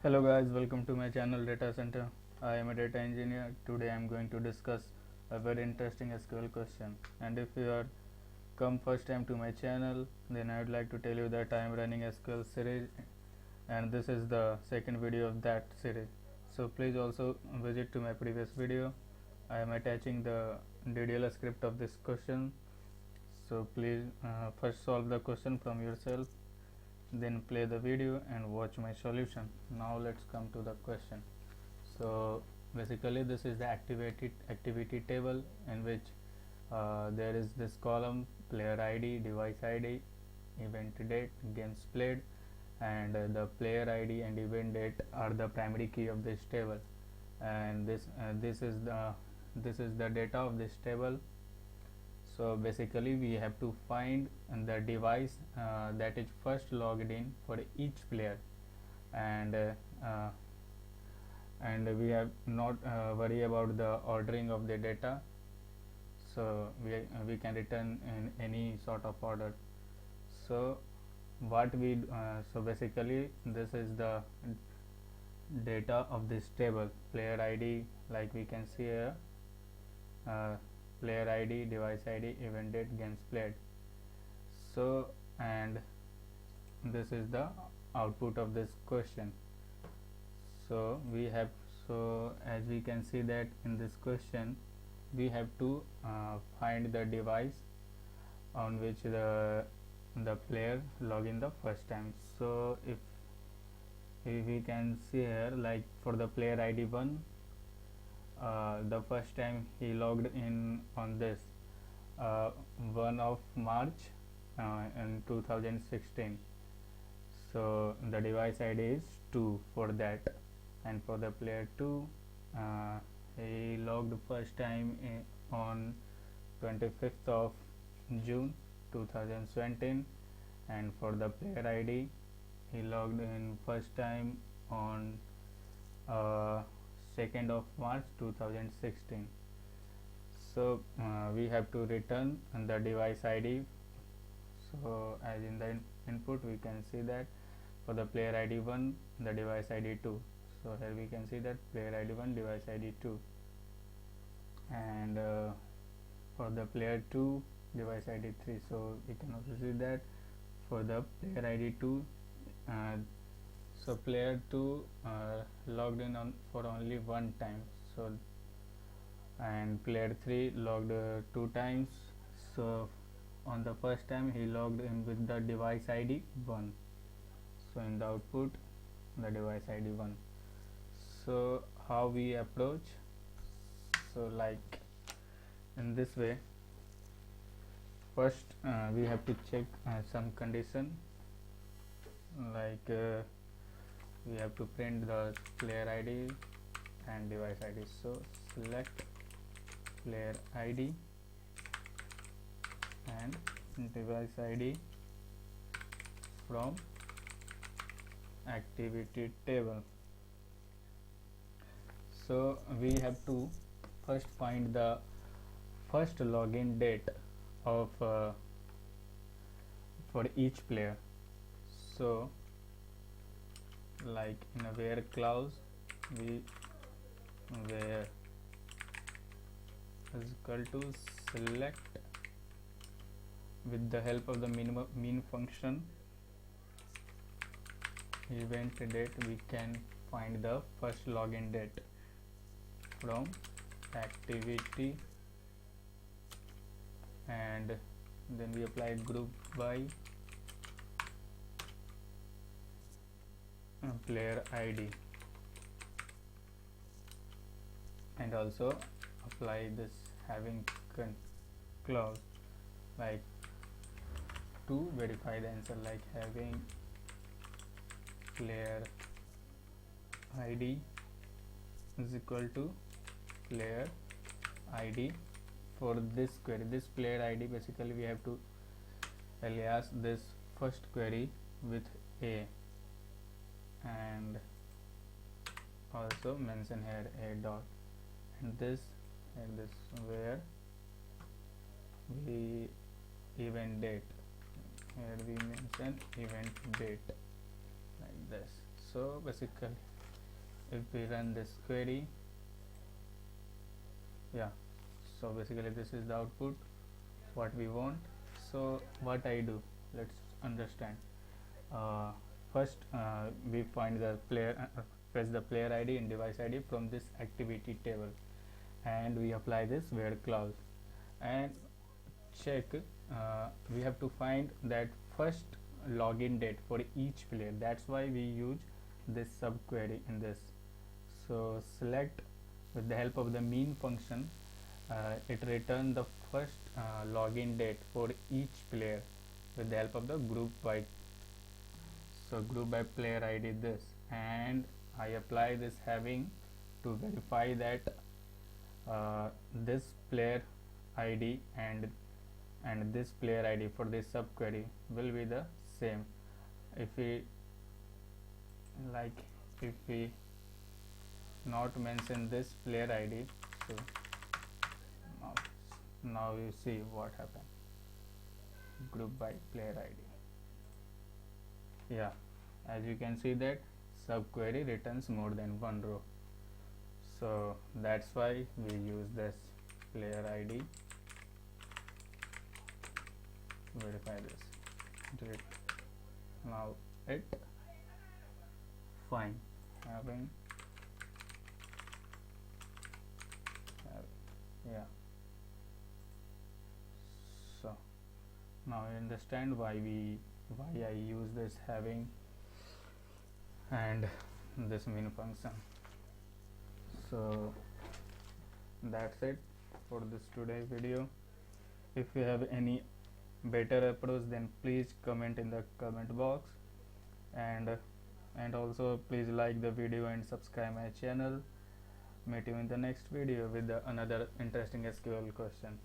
Hello guys, welcome to my channel Data Center. I am a data engineer. Today I am going to discuss a very interesting SQL question. And if you are come first time to my channel, then I would like to tell you that I am running SQL series and this is the second video of that series. So please also visit to my previous video. I am attaching the DDL script of this question. So please first solve the question from yourself, then play the video and watch my solution. Now let's come to the question. So basically this is the activity table in which there is this column player ID, device ID, event date, games played, and the player ID and event date are the primary key of this table, and this is the data of this table. So basically we have to find the device that is first logged in for each player, and uh, and we have not worry about the ordering of the data. So we can return in any sort of order. So so basically this is the data of this table: player ID, like we can see here, uh, player ID, device ID, event date, games played. So and this is the output of this question. So as we can see that in this question we have to find the device on which the player log in the first time. So if we can see here, like for the player ID 1, the first time he logged in on this 1 of March in 2016. So the device ID is 2 for that, and for the player 2, he logged first time on 25th of June 2017, and for the player ID he logged in first time on 2nd of March 2016. So we have to return the device ID. So as in the input we can see that for the player ID 1, the device ID 2. So here we can see that player ID 1, device ID 2, and for the player 2, device ID 3. So we can also see that for the player ID 2, so player 2 logged in on for only one time. So and player 3 logged 2 times. So on the first time he logged in with the device ID 1. So in the output, the device ID 1. So how we approach? So like in this way, first we have to check some condition, like we have to print the player ID and device ID. So select player ID and device ID from activity table. So we have to first find the first login date of for each player. So like in a where clause, we where is equal to select, with the help of the mean function event date, we can find the first login date from activity, and then we apply group by player ID, and also apply this having clause, like to verify the answer, like having player ID is equal to player ID for this query. This player ID, basically we have to alias this first query with a, and also mention here a dot, and this where we event date, here we mention event date, like this. So basically if we run this query, yeah, so basically this is the output what we want. So what I do, let's understand. uh, First, we find the player, press the player id and device id from this activity table, and we apply this where clause and check. We have to find that first login date for each player. That's why we use this subquery in this. So select with the help of the mean function. It return the first login date for each player with the help of the group by. So group by player id this, and I apply this having to verify that this player id and this player id for this subquery will be the same. If we like, if we not mention this player id, so now, now you see what happened. Group by player id, yeah, as you can see that subquery returns more than one row. So that's why we use this player id, verify this, delete. Now it fine having yeah. So now you understand why I use this having and this mean function. So that's it for this today video. If you have any better approach, then please comment in the comment box, and also please like the video and subscribe my channel. Meet you in the next video with another interesting SQL question.